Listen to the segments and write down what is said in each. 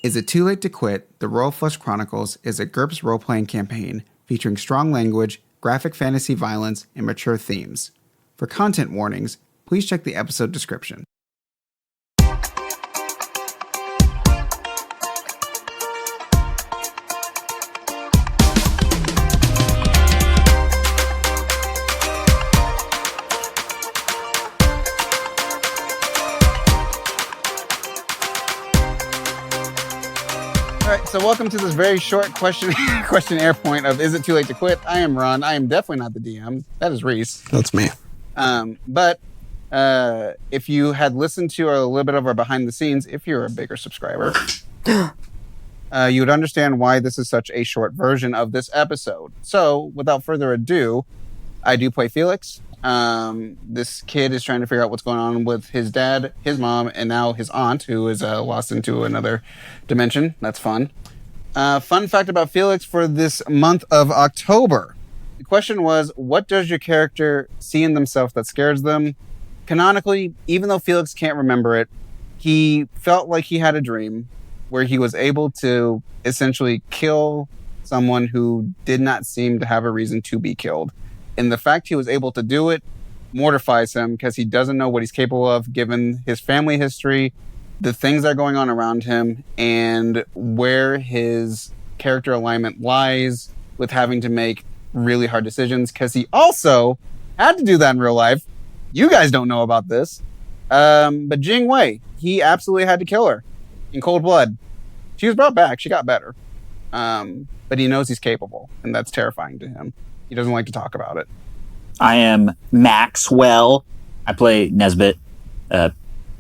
Is It Too Late to Quit? The Royal Flush Chronicles is a GURPS role-playing campaign featuring strong language, graphic fantasy violence, and mature themes. For content warnings, please check the episode description. All right, so welcome to this very short questionnaire point of Is It Too Late to Quit? I am Ron. I am definitely not the DM. That is Reese. That's me. But if you had listened to a little bit of our behind the scenes, if you're a bigger subscriber, you would understand why this is such a short version of this episode. So without further ado, I do play Felix. This kid is trying to figure out what's going on with his dad, his mom, and now his aunt, who is lost into another dimension. That's fun. Fun fact about Felix for this month of October. The question was, what does your character see in themselves that scares them? Canonically, even though Felix can't remember it, he felt like he had a dream where he was able to essentially kill someone who did not seem to have a reason to be killed. And the fact he was able to do it mortifies him because he doesn't know what he's capable of given his family history, the things that are going on around him, and where his character alignment lies with having to make really hard decisions, because he also had to do that in real life. You guys don't know about this. But Jing Wei, he absolutely had to kill her in cold blood. She was brought back. She got better. But he knows he's capable, and that's terrifying to him. He doesn't like to talk about it. I am Maxwell. I play Nesbit,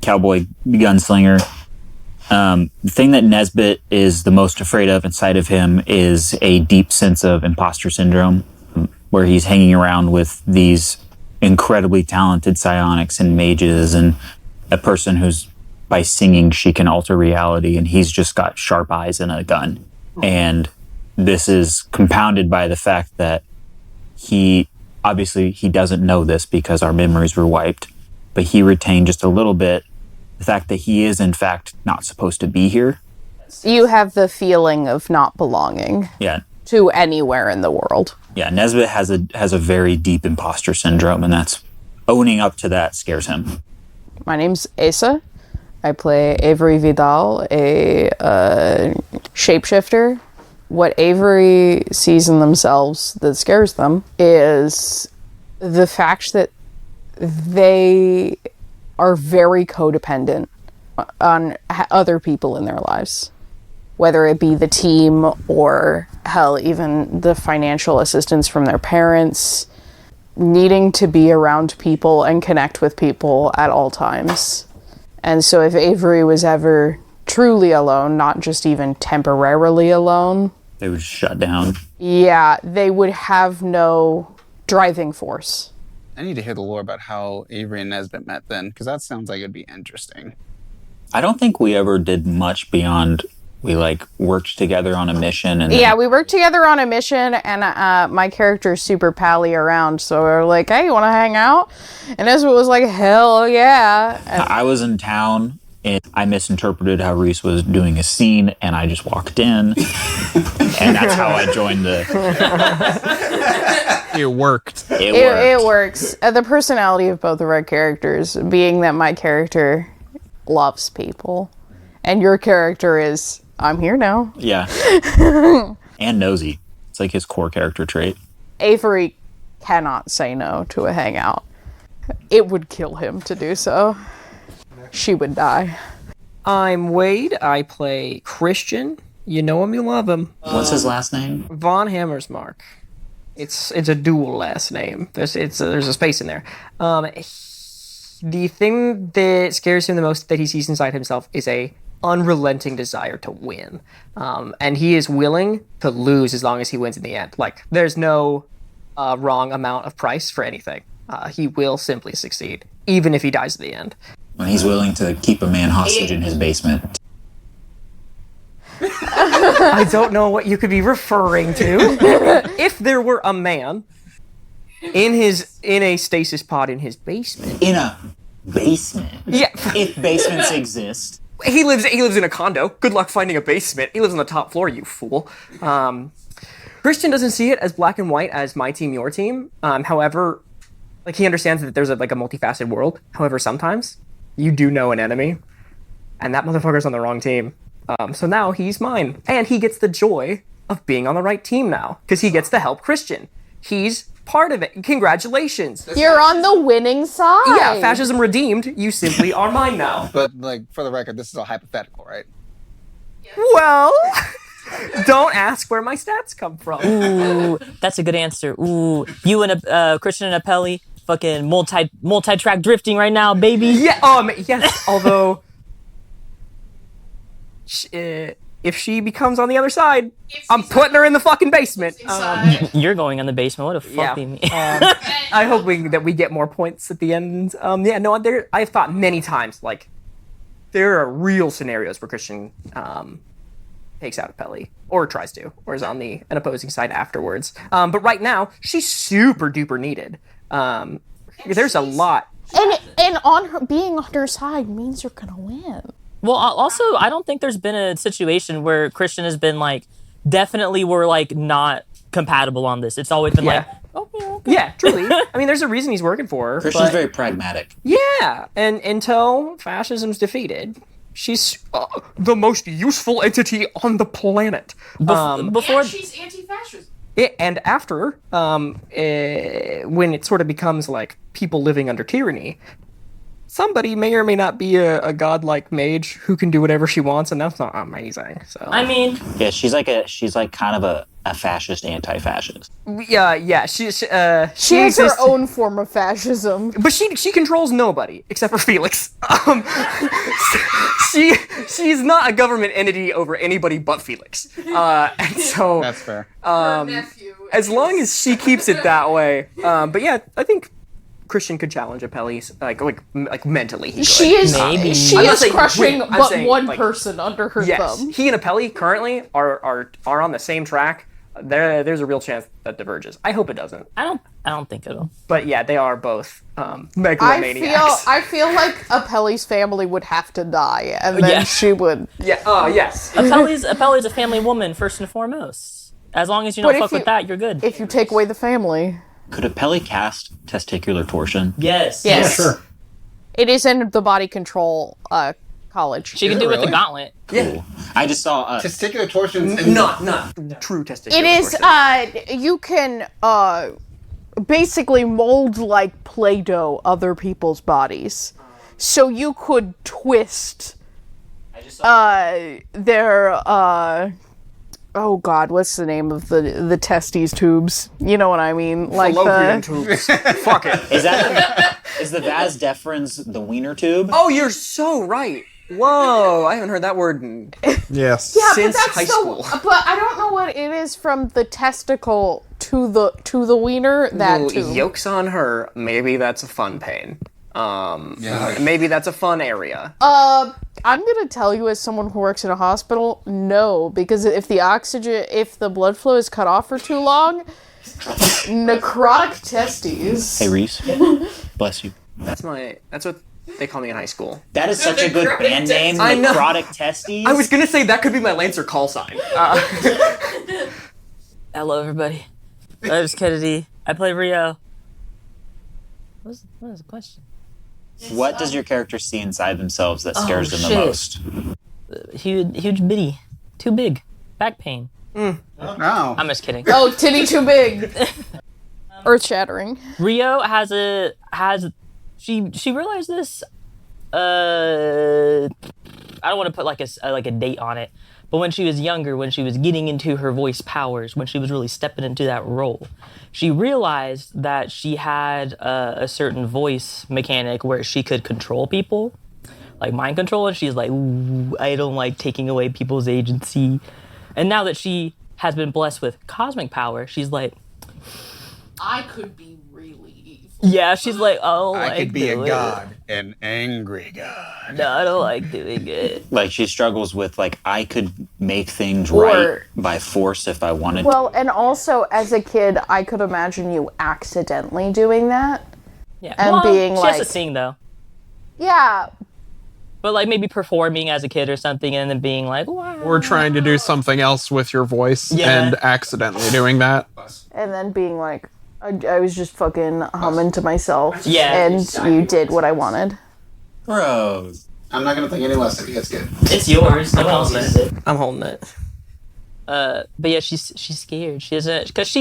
cowboy gunslinger. The thing that Nesbit is the most afraid of inside of him is a deep sense of imposter syndrome, where he's hanging around with these incredibly talented psionics and mages and a person who's, by singing, she can alter reality, and he's just got sharp eyes and a gun. And this is compounded by the fact that he doesn't know this because our memories were wiped, but he retained just a little bit the fact that he is in fact not supposed to be here. You have the feeling of not belonging to anywhere in the world. Yeah, Nesbit has a very deep imposter syndrome, and that's owning up to that scares him. My name's Asa. I play Avery Vidal, a shapeshifter. What Avery sees in themselves that scares them is the fact that they are very codependent on other people in their lives, whether it be the team or, hell, even the financial assistance from their parents, needing to be around people and connect with people at all times. And so if Avery was ever truly alone, not just even temporarily alone, they would shut down. Yeah, they would have no driving force. I need to hear the lore about how Avery and Nesbit met then, because that sounds like it'd be interesting. I don't think we ever did much beyond we worked together on a mission. And yeah, we worked together on a mission, and my character's super pally around, so we were like, hey, you want to hang out? And Nesbit was like, hell yeah. And I was in town, and I misinterpreted how Reese was doing a scene, and I just walked in, and that's how I joined the... It worked. It works. The personality of both of our characters, being that my character loves people, and your character is, I'm here now. Yeah. And nosy. It's like his core character trait. Avery cannot say no to a hangout. It would kill him to do so. She would die. I'm Wade. I play Christian. You know him, you love him. What's his last name? Von Hammersmark. It's a dual last name. There's a space in there. The thing that scares him the most that he sees inside himself is a unrelenting desire to win. And he is willing to lose as long as he wins in the end. There's no wrong amount of price for anything. He will simply succeed, even if he dies at the end. When he's willing to keep a man hostage in his basement. I don't know what you could be referring to. If there were a man in a stasis pod in his basement. In a basement? Yeah. If basements exist. He lives in a condo. Good luck finding a basement. He lives on the top floor, you fool. Christian doesn't see it as black and white as my team, your team. However, like he understands that there's a multifaceted world. However, sometimes you do know an enemy, and that motherfucker's on the wrong team. So now he's mine, and he gets the joy of being on the right team now because he gets to help Christian. He's part of it. Congratulations. You're on the winning side. Yeah, fascism redeemed. You simply are mine now. But for the record, this is all hypothetical, right? Well, don't ask where my stats come from. Ooh, that's a good answer. Ooh, you and Christian and Apelli, fucking multi-track drifting right now, baby. Yeah. Yes. Although, if she becomes on the other side, I'm putting her in the fucking basement. You're going in the basement. What the fuck do you mean? I hope that we get more points at the end. I've thought many times, like, there are real scenarios where Christian takes out Apelli, or tries to, or is on an opposing side afterwards. But right now, she's super duper needed. There's a lot. And on her being on her side means you're gonna win. Well, also, I don't think there's been a situation where Christian has been like, definitely we're like not compatible on this. It's always been like, okay. Yeah, truly. I mean, there's a reason he's working for her. Christian's very pragmatic. Yeah, and until fascism's defeated, she's the most useful entity on the planet. Before she's anti-fascist. And after, when it sort of becomes like people living under tyranny, somebody may or may not be a godlike mage who can do whatever she wants, and that's not amazing. So I mean, Yeah, she's like kind of a fascist, anti-fascist. yeah, she She has her own form of fascism. But she controls nobody except for Felix. She's not a government entity over anybody but Felix. And so That's fair. Her nephew. as long as she keeps it that way. But yeah, I think Christian could challenge Apelli's like mentally. He could. She is Maybe. she I'm not is saying crushing win, I'm but saying, one like, person under her Yes, thumb. he and Apelli currently are on the same track. There's a real chance that diverges. I hope it doesn't. I don't think it'll. But yeah, they are both megalomaniacs. I feel like Apelli's family would have to die, and then Yeah. she would. Yeah. Yes. Apelli's a family woman first and foremost. As long as you don't But if fuck with that, you're good. If you take away the family, Could Apelli cast testicular torsion? Yes. yes, Sure. it is in the body control college. She can Is do it it with really? the gauntlet. Cool. I just saw. Testicular torsions. Not true testicular. It is. torsion. You can basically mold like Play-Doh other people's bodies, so you could twist their oh god, what's the name of the testes tubes? You know what I mean? Like Fallopian the tubes. Fuck it. Is the vas deferens the wiener tube? Oh, you're so right. Whoa, I haven't heard that word in Yes. yeah, since but that's high school. But I don't know what it is from the testicle to the wiener. That Little tube. yolks on her. Maybe that's a fun pain. Maybe that's a fun area. I'm gonna tell you, as someone who works in a hospital, no, because if the blood flow is cut off for too long, necrotic testes. Hey Reese, bless you. That's what they call me in high school. That is such a good band name. I know. Necrotic testes. I was gonna say that could be my Lancer call sign. Hello, everybody. My name's Kennedy. I play Rio. What is the question? What does your character see inside themselves that scares them the shit. most? Huge bitty. Too big. Back pain. No. I'm just kidding. Oh, titty too big. Earth shattering. Rio she realized this. I don't want to put like a date on it, but when she was younger, when she was getting into her voice powers, when she was really stepping into that role, she realized that she had a certain voice mechanic where she could control people, like mind control, and she's like, ooh, I don't like taking away people's agency. And now that she has been blessed with cosmic power, she's like, I could be really evil. yeah, she's like, oh, I could be a god, an angry god. No, I don't like doing it. Like she struggles with like I could make things Or- right by force if I wanted. Well, and also as a kid, I could imagine you accidentally doing that. Yeah, And being she like- has to sing though. Yeah, but like maybe performing as a kid or something, and then being like, wow. Or trying to do something else with your voice and accidentally doing that. And then being like, I was just fucking humming to myself. Yeah. And you did what I wanted. Gross. I'm not gonna think any less of you. It's good. It's yours. No one else uses it. I'm holding it. But yeah, she's scared. She doesn't, because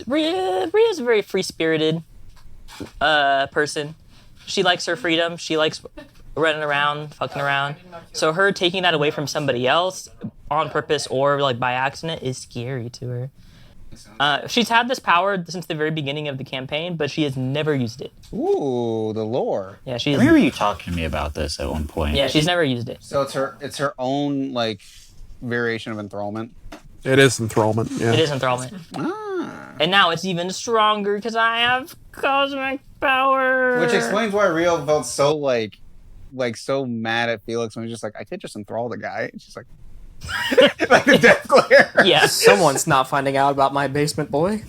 Ria's a very free spirited person. She likes her freedom. She likes running around, fucking around. So her taking that away from somebody else on purpose or like by accident is scary to her. She's had this power since the very beginning of the campaign, but she has never used it. Ooh, the lore. Yeah, I remember you talking to me about this at one point. Yeah, she's never used it. So it's her own like variation of enthrallment. It is enthrallment. Yeah. It is enthrallment. And now it's even stronger because I have cosmic power. Which explains why Rio felt so like so mad at Felix when he was just like, I could just enthrall the guy. And she's like, like the death glare. Yeah. Someone's not finding out about my basement boy.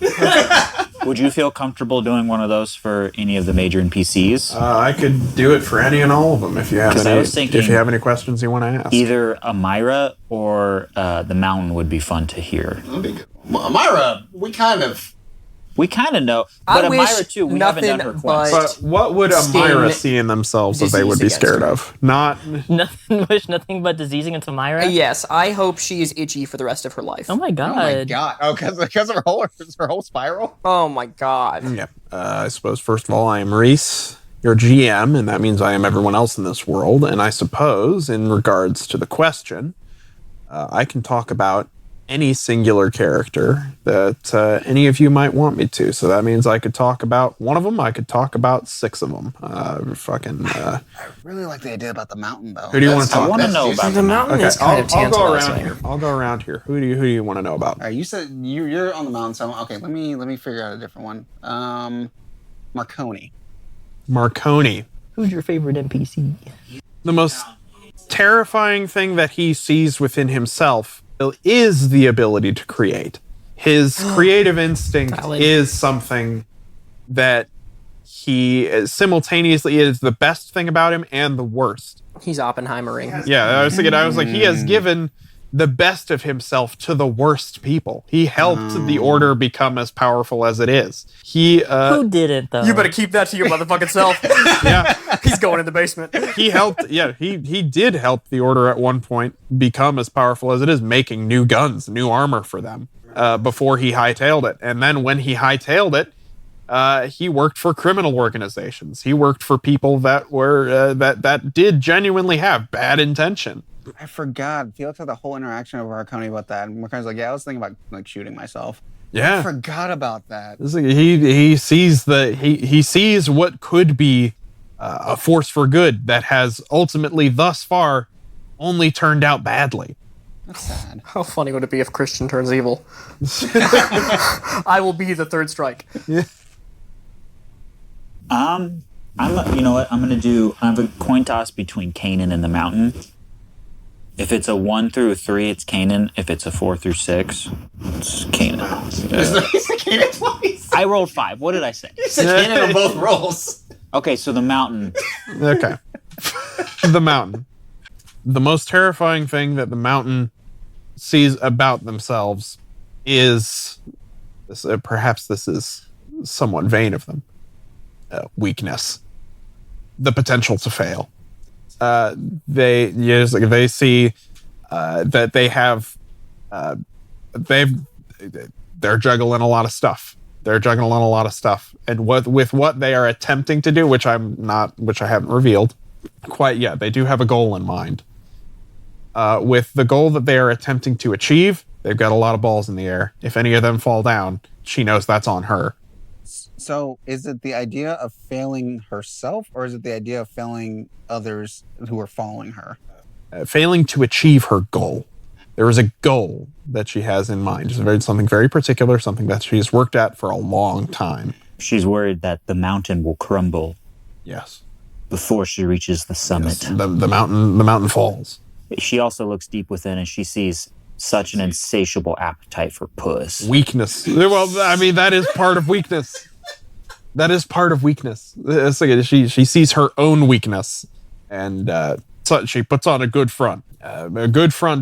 Would you feel comfortable doing one of those for any of the major NPCs? I could do it for any and all of them if you have 'Cause I any. was thinking If you have any questions you want to ask. Either Amira or the Mountain would be fun to hear. That'd be good. Amira, we kind of know, I but wish Amira too. We haven't done her nothing quest. But what would Amira see in themselves that they would be disease scared against of? Not. Nothing but disease against Amira. Yes, I hope she is itchy for the rest of her life. Oh my god. Oh my god. Oh, because of her whole spiral? Oh my god. Yeah. I suppose, first of all, I am Reese, your GM, and that means I am everyone else in this world. And I suppose, in regards to the question, I can talk about any singular character that any of you might want me to. So that means I could talk about one of them. I could talk about 6 of them. I really like the idea about the mountain, though. Who do you want to talk I want to That's know juicy. about The mountain Okay, is kind of I'll go tantalizing. around here. I'll go around here. Who do you want to know about? All right, you said you're on the mountain, so okay. Let me figure out a different one. Marconi. Marconi. Who's your favorite NPC? The most terrifying thing that he sees within himself is the ability to create. His creative instinct Valid. is something that he simultaneously is the best thing about him and the worst. He's Oppenheimering. Yeah, I was like, he has given the best of himself to the worst people. He helped the order become as powerful as it is. He Who didn't though? You better keep that to your motherfucking self. yeah, He's going in the basement. he helped. Yeah, he did help the order at one point become as powerful as it is, making new guns, new armor for them before he hightailed it. And then when he hightailed it, he worked for criminal organizations. He worked for people that were that did genuinely have bad intention. I forgot. Felix had the whole interaction with Marconi about that. And Marconi's like, yeah, I was thinking about like shooting myself. Yeah, I forgot about that. It's like he sees he sees what could be a force for good that has ultimately thus far only turned out badly. That's sad. How funny would it be if Christian turns evil? I will be the third strike. You know what? I have a coin toss between Kanan and the Mountain. If it's a 1 through a 3, it's Kanan. If it's a 4 through 6, it's Kanan. He said Kanan twice. I rolled 5. What did I say? He said Kanan on both rolls. Okay, so the Mountain. Okay. The Mountain. The most terrifying thing that the Mountain sees about themselves is, perhaps this is somewhat vain of them, weakness. The potential to fail. They see that they have they're juggling a lot of stuff. And with what they are attempting to do, which I haven't revealed quite yet, they do have a goal in mind. With the goal that they are attempting to achieve, they've got a lot of balls in the air. If any of them fall down, she knows that's on her. So is it the idea of failing herself, or is it the idea of failing others who are following her? Failing to achieve her goal. There is a goal that she has in mind. It's something very particular, something that she's worked at for a long time. She's worried that the mountain will crumble Yes. before she reaches the summit. Yes. The mountain falls. She also looks deep within and she sees such an insatiable appetite for puss. Weakness. Well, I mean, that is part of weakness. It's like she sees her own weakness, and So she puts on a good front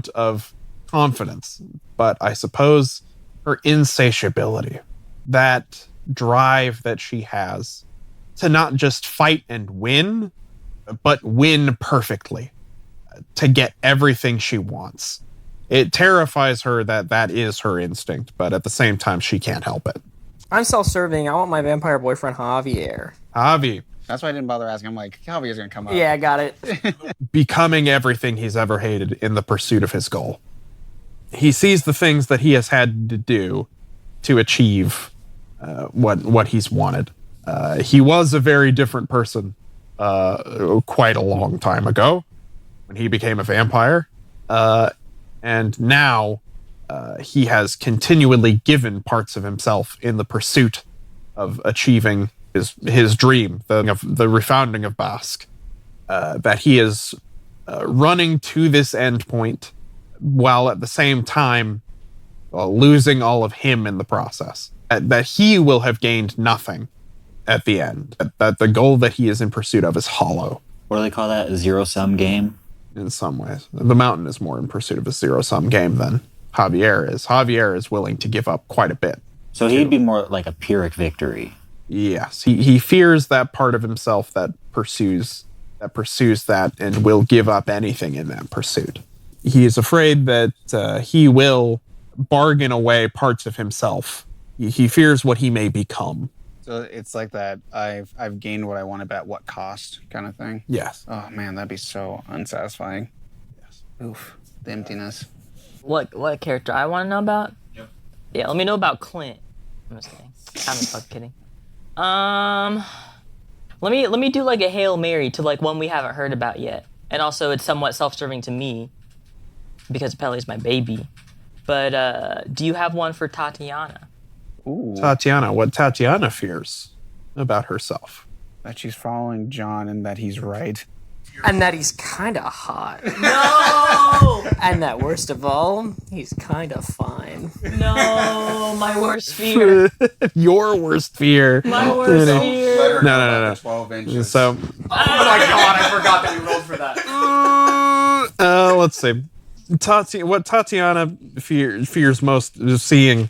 of confidence. But I suppose her insatiability, that drive that she has to not just fight and win, but win perfectly, to get everything she wants. It terrifies her that is her instinct, but at the same time, she can't help it. I'm self-serving. I want my vampire boyfriend, Javier. Javi, That's why I didn't bother asking. I'm like, Calvia's going to come up. Yeah, I got it. becoming everything he's ever hated in the pursuit of his goal. He sees the things that he has had to do to achieve what he's wanted. He was a very different person quite a long time ago when he became a vampire. And now he has continually given parts of himself in the pursuit of achieving his dream, the refounding of Basque. That he is running to this end point while at the same time losing all of him in the process. That he will have gained nothing at the end. That the goal that he is in pursuit of is hollow. What do they call that? A zero-sum game? In some ways. The Mountain is more in pursuit of a zero-sum game than Javier is. Javier is willing to give up quite a bit. So he'd be more like a Pyrrhic victory. Yes. He fears that part of himself that pursues that and will give up anything in that pursuit. He is afraid that he will bargain away parts of himself. He fears what he may become. So it's like that I've gained what I wanted, but at what cost kind of thing. Yes. Oh man, that'd be so unsatisfying. Yes. Oof, the emptiness. What character I want to know about? Yep. Yeah, let me know about Clint. I'm just kidding. I'm just fucking kidding. Let me do like a Hail Mary to like one we haven't heard about yet. And also it's somewhat self-serving to me because Pelle's my baby. But do you have one for Tatiana? Ooh. Tatiana, what Tatiana fears about herself. That she's following John and that he's right. And that he's kind of hot. No! And that worst of all, he's kind of fine. No, my worst fear. Your worst fear. My worst fear. No. 12 inches. So, Oh my god, I forgot that we rolled for that. let's see. What Tatiana fears most is seeing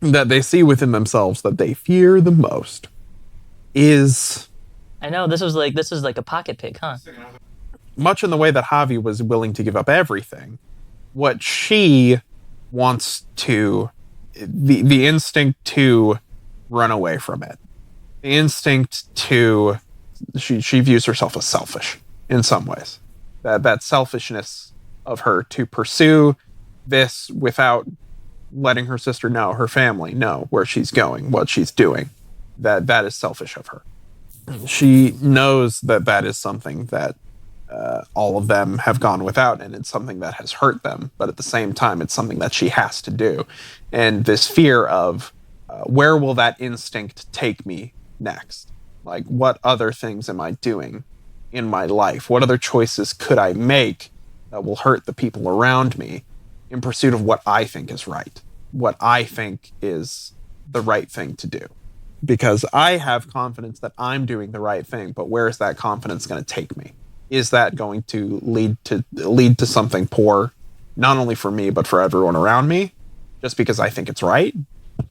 that they see within themselves that they fear the most is I know this is like a pocket pick, huh? much in the way that Javi was willing to give up everything. What she wants to, the instinct to run away from it, the instinct to, she views herself as selfish in some ways. That selfishness of her to pursue this without letting her sister know, her family know where she's going, what she's doing. That is selfish of her. She knows that is something that all of them have gone without, and it's something that has hurt them. But at the same time, it's something that she has to do. And this fear of where will that instinct take me next? Like, what other things am I doing in my life? What other choices could I make that will hurt the people around me in pursuit of what I think is right, what I think is the right thing to do? Because I have confidence that I'm doing the right thing, but where is that confidence going to take me? Is that going to lead to something poor, not only for me, but for everyone around me, just because I think it's right?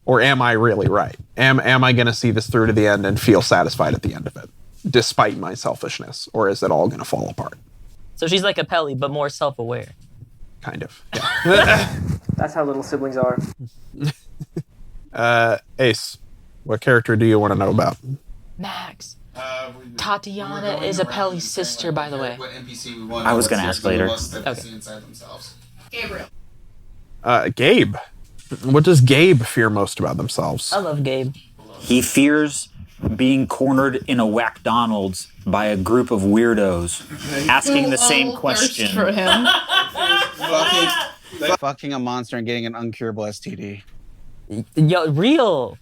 Or am I really right? Am I going to see this through to the end and feel satisfied at the end of it, despite my selfishness? Or is it all going to fall apart? So she's like a Pelle, but more self-aware. Kind of, yeah. That's how little siblings are. Ace, what character do you want to know about? Max. Tatiana is a Pelle's sister, by the way. What NPC we want? I was gonna ask later. Okay. Inside themselves. Gabriel. Gabe. What does Gabe fear most about themselves? I love Gabe. He fears being cornered in a McDonald's by a group of weirdos asking the same question. For him. Fucking a monster and getting an uncurable STD. Yo, real.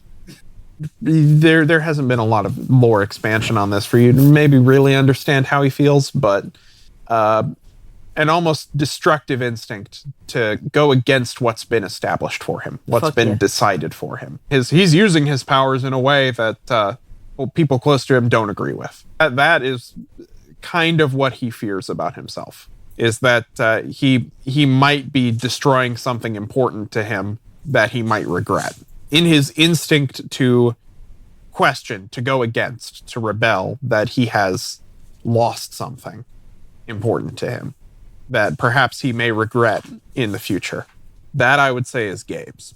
There hasn't been a lot of lore expansion on this for you to maybe really understand how he feels, but an almost destructive instinct to go against what's been established for him, what's been decided for him. He's using his powers in a way that people close to him don't agree with. That is kind of what he fears about himself, is that he might be destroying something important to him that he might regret. In his instinct to question, to go against, to rebel, that he has lost something important to him that perhaps he may regret in the future. That, I would say, is Gabe's.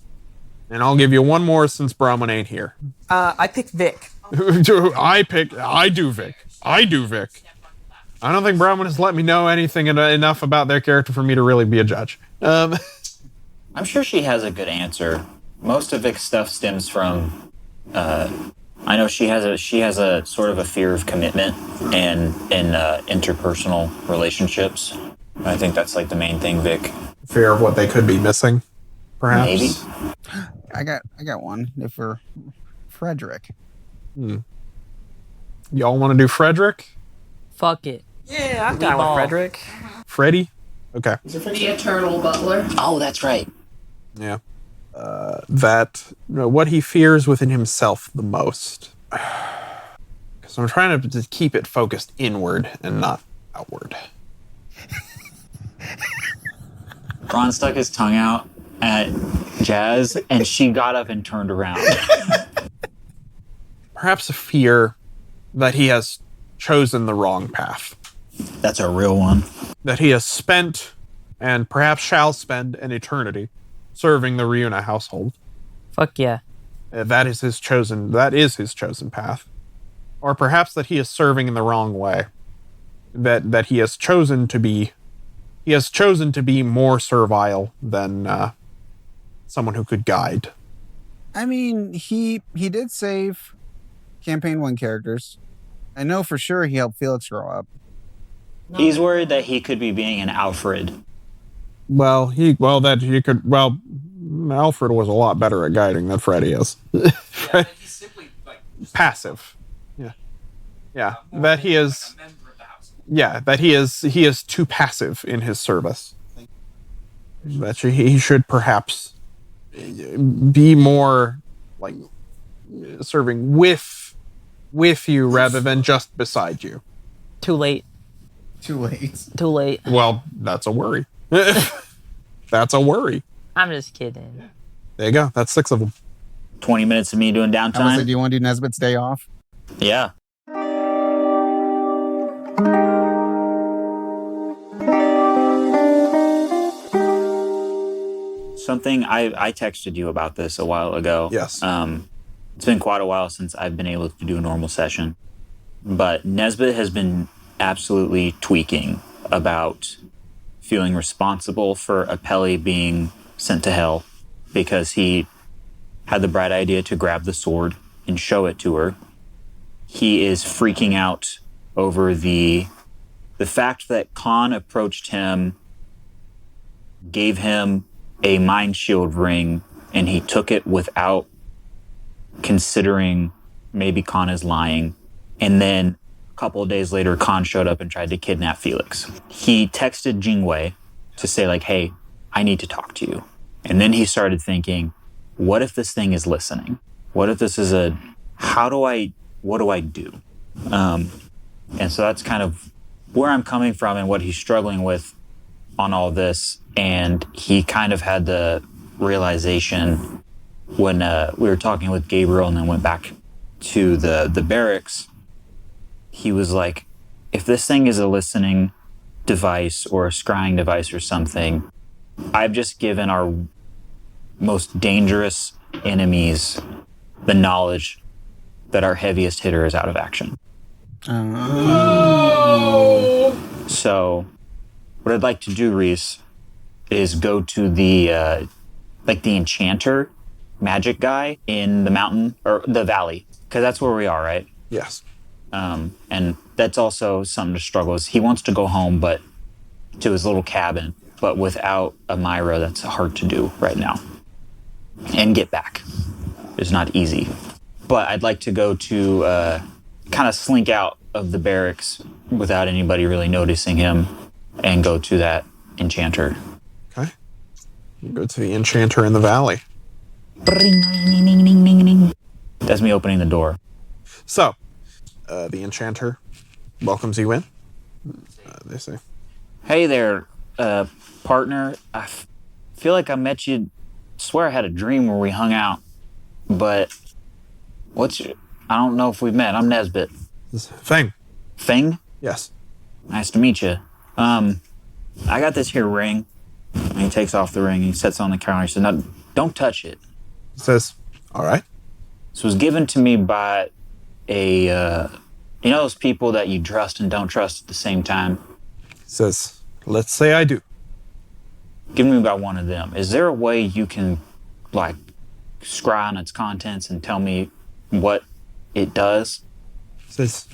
And I'll give you one more since Brahman ain't here. I picked Vic. I do Vic. I don't think Brahman has let me know anything enough about their character for me to really be a judge. I'm sure she has a good answer. Most of Vic's stuff stems from, I know she has a sort of a fear of commitment and interpersonal relationships. I think that's like the main thing, Vic. Fear of what they could be missing, perhaps. Maybe. I got one. If we're Frederick. Y'all want to do Frederick? Fuck it. Yeah, I'm down with Frederick. Freddy? Okay. The eternal butler. Oh, that's right. Yeah. What he fears within himself the most. Because I'm trying to just keep it focused inward and not outward. Ron stuck his tongue out at Jazz, and she got up and turned around. Perhaps a fear that he has chosen the wrong path. That's a real one. That he has spent, and perhaps shall spend, an eternity serving the Riuna household. Fuck yeah. That is his chosen path. Or perhaps that he is serving in the wrong way. That he has chosen to be more servile than someone who could guide. I mean, he did save Campaign 1 characters. I know for sure he helped Felix grow up. He's worried that he could be being an Alfred. Alfred was a lot better at guiding than Freddy is. Yeah, he's simply passive. Yeah. That he is. Yeah, that he is too passive in his service. That he should perhaps be more like serving with you rather than just beside you. Too late. Well, that's a worry. That's a worry. I'm just kidding. There you go. That's 6 of them. 20 minutes of me doing I was downtime. like, do you want to do Nesbit's day off? Yeah. Something I texted you about this a while ago. Yes. It's been quite a while since I've been able to do a normal session, but Nesbit has been absolutely tweaking about feeling responsible for Apelli being sent to hell because he had the bright idea to grab the sword and show it to her. He is freaking out over the fact that Khan approached him, gave him a mind shield ring, and he took it without considering maybe Khan is lying. And then a couple of days later, Khan showed up and tried to kidnap Felix. He texted Jingwei to say like, hey, I need to talk to you. And then he started thinking, what if this thing is listening? What if this is what do I do? And so that's kind of where I'm coming from and what he's struggling with on all this. And he kind of had the realization when we were talking with Gabriel and then went back to the barracks. He was like, if this thing is a listening device or a scrying device or something, I've just given our most dangerous enemies the knowledge that our heaviest hitter is out of action. So what I'd like to do, Reese, is go to the enchanter magic guy in the mountain or the valley, because that's where we are, right? Yes. And that's also something to struggle with. He wants to go home, but to his little cabin, but without a Myra, that's hard to do right now. And get back is not easy. But I'd like to go to kind of slink out of the barracks without anybody really noticing him and go to that enchanter. Okay. You go to the enchanter in the valley. That's me opening the door. So, the enchanter welcomes you in. They say, Hey there, partner. Feel like I met you. Swear I had a dream where we hung out, but I don't know if we've met. I'm Nesbit. Feng. Feng? Yes. Nice to meet you. I got this here ring. And he takes off the ring. He sets it on the counter. He says, "No, don't touch it. Says, all right. This was given to me by a, you know those people that you trust and don't trust at the same time? Says, let's say I do. Given me by one of them. Is there a way you can, like, scry on its contents and tell me what it does?" Says,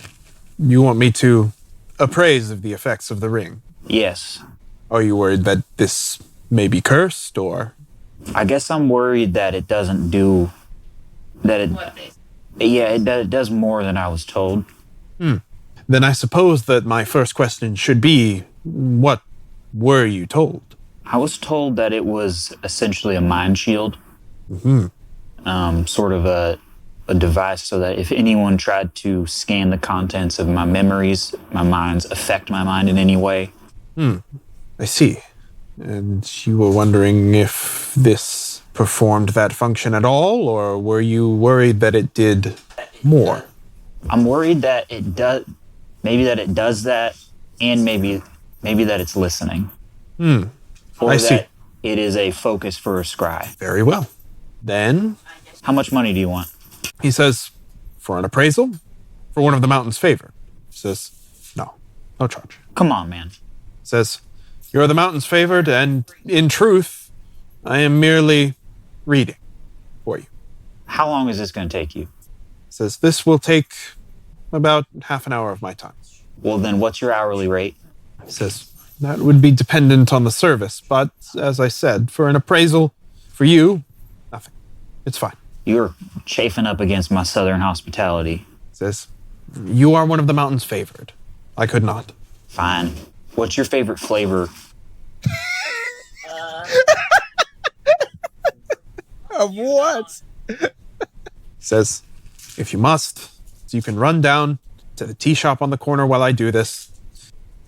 you want me to appraise of the effects of the ring? Yes. Are you worried that this may be cursed, or? I guess I'm worried that it doesn't do... That it... Yeah, it does more than I was told. Then I suppose that my first question should be, what were you told? I was told that it was essentially a mind shield. Sort of a device so that if anyone tried to scan the contents of my memories, my minds, affect my mind in any way. I see. And you were wondering if this performed that function at all, or were you worried that it did more? I'm worried that it does, maybe that it does that, and maybe that it's listening. Or I see. that it is a focus for a scry. Very well. Then, How much money do you want? he says, for an appraisal? For one of the mountain's favor? He says, no charge. Come on, man. Says, you're the mountain's favored, and in truth, I am merely reading for you. How long is this going to take you? Says, this will take about half an hour of my time. Well, then what's your hourly rate? Says, that would be dependent on the service, but as I said, for an appraisal, for you, nothing. It's fine. You're chafing up against my southern hospitality. Says, you are one of the mountain's favored. I could not. Fine. What's your favorite flavor? Of what? Says, if you must, you can run down to the tea shop on the corner while I do this.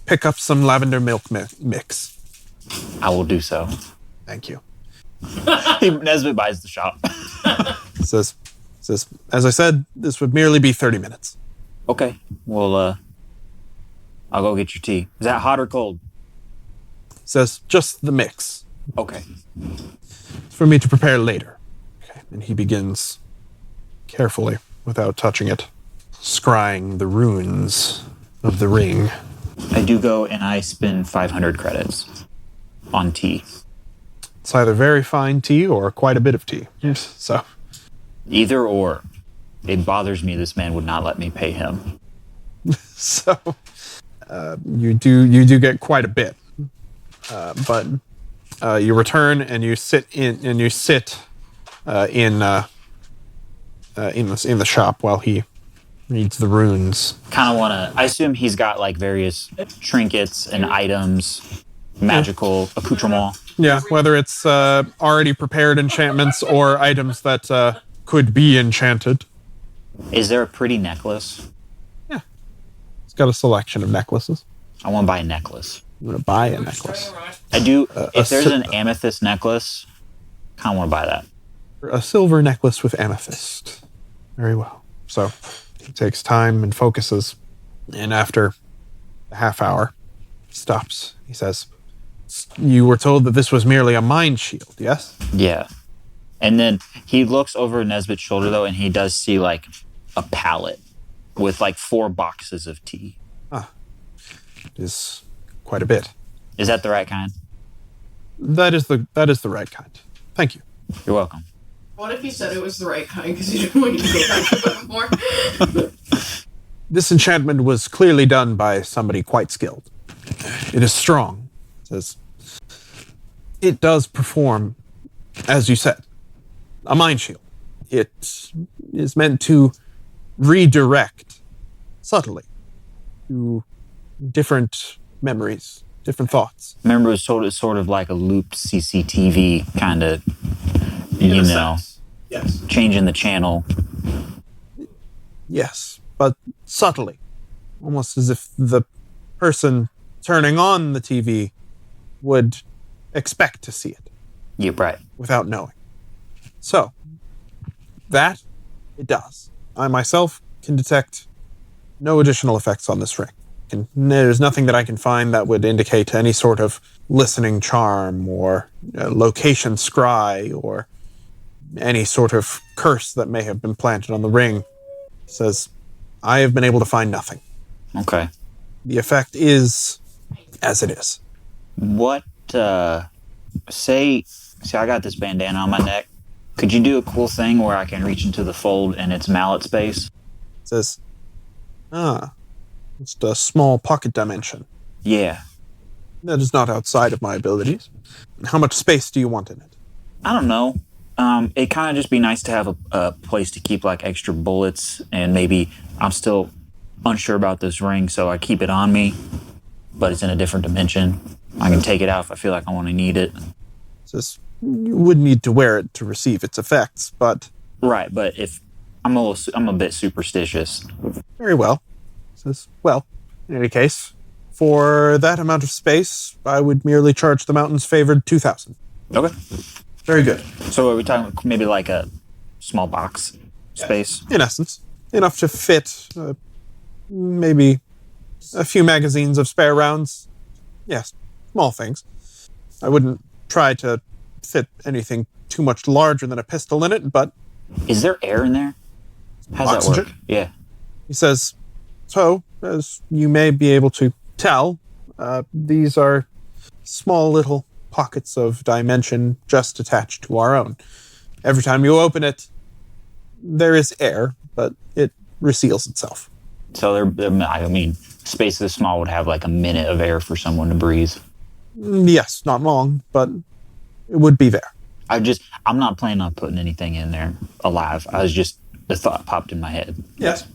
Pick up some lavender milk mix. I will do so. Thank you. Nesbit buys the shop. Says, as I said, this would merely be 30 minutes. Okay. Well, I'll go get your tea. Is that hot or cold? Says, just the mix. Okay. For me to prepare later. Okay. And he begins carefully, without touching it, scrying the runes of the ring. I do go and I spend 500 credits on tea. It's either very fine tea or quite a bit of tea. So, Either or. It bothers me this man would not let me pay him. you do get quite a bit. But you return and you sit in the shop while he reads the runes. Kind of want to... I assume he's got like various trinkets and items, magical accoutrement. Yeah, whether it's already prepared enchantments or items that could be enchanted. Is there a pretty necklace? It's got a selection of necklaces. I want to buy a necklace. You want to buy a necklace? I do. If there's an amethyst necklace, kind of want to buy that. A silver necklace with amethyst. Very well. So he takes time and focuses, and after a half hour, stops. He says, you were told that this was merely a mind shield, yes? Yeah. And then he looks over Nesbit's shoulder, though, and he does see, like, a pallet with, like, 4 boxes of tea. It is quite a bit. Is that the right kind? That is the right kind. Thank you. You're welcome. What if you said it was the right kind because you didn't want you to go back to it more? This enchantment was clearly done by somebody quite skilled. It is strong. It does perform, as you said, a mind shield. It is meant to redirect subtly to different memories, different thoughts. Remember, it's sort of like a looped CCTV kind of, you know, Yes. changing the channel. Yes, but subtly. Almost as if the person turning on the TV would expect to see it Yeah, right. without knowing. So, that it does. I myself can detect no additional effects on this ring. And there's nothing that I can find that would indicate any sort of listening charm or location scry or any sort of curse that may have been planted on the ring. It says, I have been able to find nothing. Okay. The effect is as it is. What, say I got this bandana on my neck. Could you do a cool thing where I can reach into the fold and it's mallet space? It says, it's a small pocket dimension. Yeah. That is not outside of my abilities. How much space do you want in it? I don't know. It kind of just be nice to have a place to keep like extra bullets, and maybe I'm still unsure about this ring, so I keep it on me, but it's in a different dimension. I can take it out if I feel like I want to need it. It says, you would need to wear it to receive its effects, but... Right, but if I'm a bit superstitious. Very well. It says, well, in any case, for that amount of space, I would merely charge the mountain's favored 2,000. Okay. Very good. So are we talking maybe like a small box space? In essence, enough to fit maybe a few magazines of spare rounds. Yes, small things. I wouldn't try to fit anything too much larger than a pistol in it, but... Is there air in there? How's Oxygen? that work? Yeah. He says, so, as you may be able to tell, these are small little pockets of dimension just attached to our own. Every time you open it, there is air, but it reseals itself. So I mean, space this small would have like a minute of air for someone to breathe. Yes, not long, but it would be there. I'm not planning on putting anything in there alive. The thought popped in my head. Yes.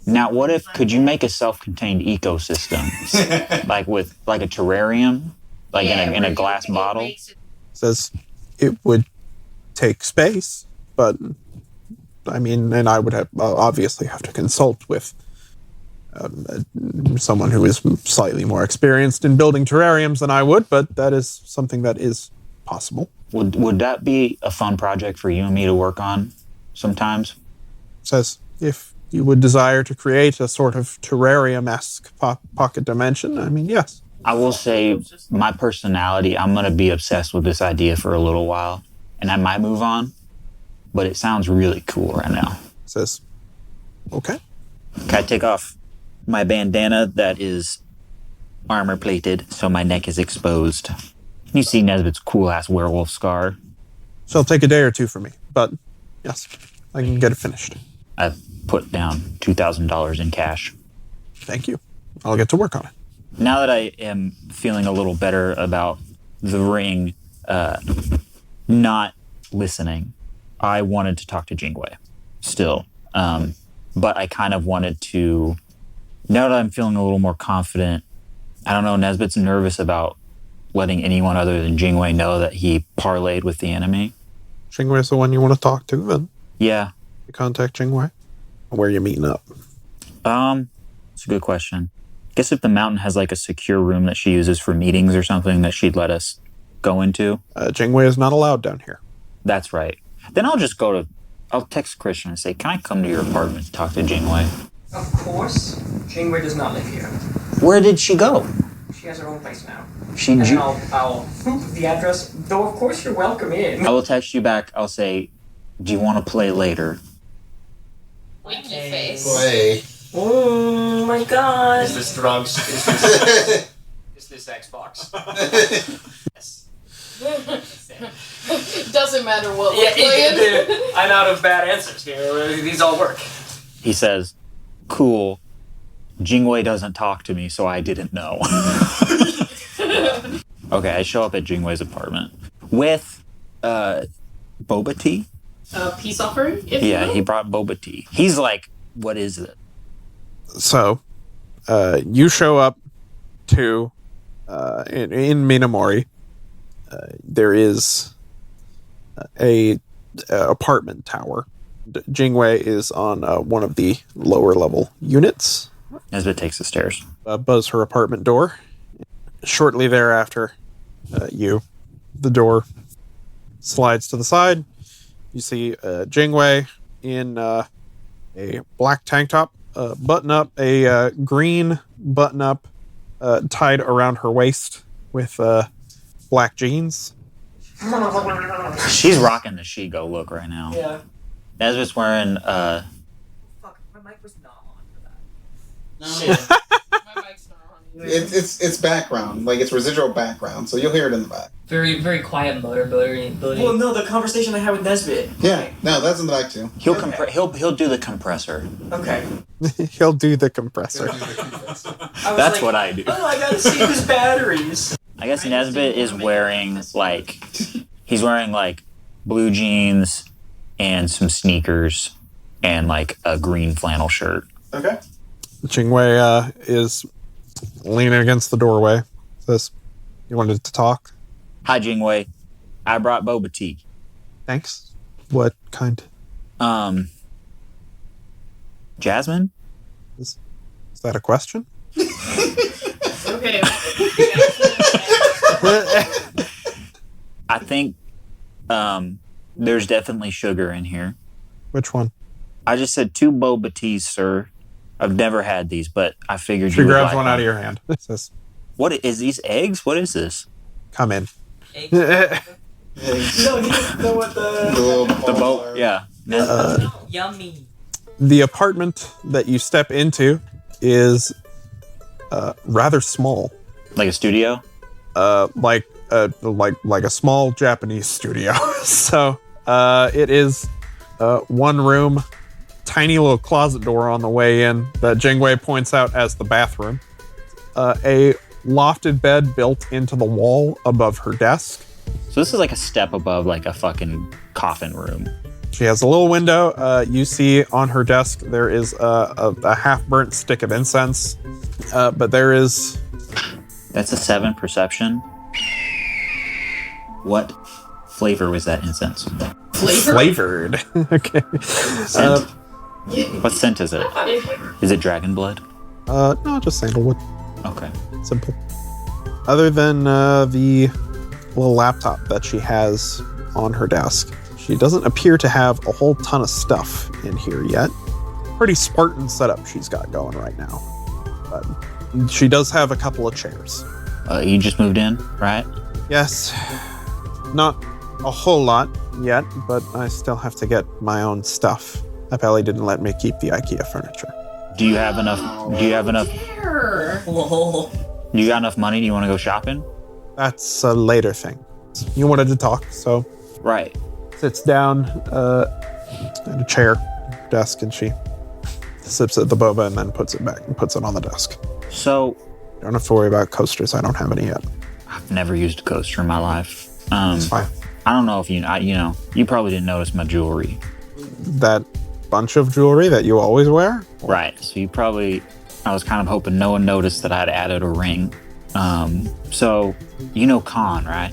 Now, could you make a self-contained ecosystem, like with like a terrarium, like in a glass bottle? Says it would take space, but I mean, and I would have obviously have to consult with someone who is slightly more experienced in building terrariums than I would, but that is something that is possible. Would that be a fun project for you and me to work on sometimes? Says if you would desire to create a sort of terrarium-esque pocket dimension, I mean, yes. I will say my personality, I'm going to be obsessed with this idea for a little while, and I might move on, but it sounds really cool right now. Says, okay. Can I take off my bandana that is armor plated so my neck is exposed? You see Nesbit's cool-ass werewolf scar. So it'll take a day or two for me, but yes, I can get it finished. I've put down $2,000 in cash. Thank you. I'll get to work on it. Now that I am feeling a little better about the ring not listening, I wanted to talk to Jingwei still. But I kind of wanted to, now that I'm feeling a little more confident, I don't know, Nesbit's nervous about letting anyone other than Jingwei know that he parlayed with the enemy. Jingwei is the one you want to talk to, then? Yeah. You contact Jingwei? Where are you meeting up? It's a good question. Guess if the mountain has like a secure room that she uses for meetings or something that she'd let us go into. Jingwei is not allowed down here. That's right. Then I'll text Christian and say, can I come to your apartment to talk to Jingwei? Of course, Jingwei does not live here. Where did she go? She has her own place now. And then I'll the address, though of course you're welcome in. I will text you back. I'll say, do you want to play later? Winky face. Play. Oh my god. Is this drugs? Is this Xbox? Doesn't matter what we're playing. I'm out of bad answers here. These all work. He says, cool. Jingwei doesn't talk to me, so I didn't know. Okay, I show up at Jingwei's apartment with boba tea. Peace offering, if you will. He brought boba tea. He's like, what is it? So, you show up to, in Minamori, there is a apartment tower. Jingwei is on one of the lower level units. Nesbit takes the stairs. buzz her apartment door. Shortly thereafter, the door slides to the side. You see Jingwei in a black tank top, button up, a green button up tied around her waist with black jeans. She's rocking the She-Go look right now. Yeah. Nesbit's wearing Fuck, my mic was not on for that. No. Shit. My mic's not on either. It's background, like it's residual background, so you'll hear it in the back. Very, very quiet motorability. Well, no, the conversation I had with Nesbit. Yeah, no, that's in the back too. he'll do the compressor. Okay. He'll do the compressor. That's what I do. Oh, I gotta see his batteries. I guess Nesbit is wearing he's wearing blue jeans and some sneakers and a green flannel shirt. Okay. Jingwei is leaning against the doorway. Says, "You wanted to talk?" Hi, Jingwei. I brought boba tea. Thanks. What kind? Jasmine? Is that a question? Okay. I think there's definitely sugar in here. Which one? I just said 2 boba teas, sir. I've never had these, but I figured She you would grabs like one out of them. your hand. Says, What is these eggs? What is this? "Come in." No, he doesn't know what The boat. Yeah. Yummy. The apartment that you step into is rather small, Like a studio? like a small Japanese studio. So it is one room, tiny little closet door on the way in that Jingwei points out as the bathroom. A lofted bed built into the wall above her desk. So this is like a step above a fucking coffin room. She has a little window. You see on her desk there is a half-burnt stick of incense, but there is... That's a 7 perception. What flavor was that incense? Flavored. Okay. Scent? What scent is it? Is it dragon blood? No, just sandalwood. Okay. Simple. Other than the little laptop that she has on her desk, she doesn't appear to have a whole ton of stuff in here yet. Pretty Spartan setup she's got going right now. But she does have a couple of chairs. You just moved in, right? Yes. Not a whole lot yet, but I still have to get my own stuff. Apelli didn't let me keep the IKEA furniture. Do you have enough? Do you have enough? Here. Do you got enough money? Do you want to go shopping? That's a later thing. You wanted to talk, so Right. sits down at a chair, desk, and she sips at the boba and then puts it back and puts it on the desk. So Don't have to worry about coasters. I don't have any yet. I've never used a coaster in my life. It's fine. I don't know if you probably didn't notice my jewelry. That bunch of jewelry that you always wear? Right. So I was kind of hoping no one noticed that I'd added a ring. So you know Khan, right?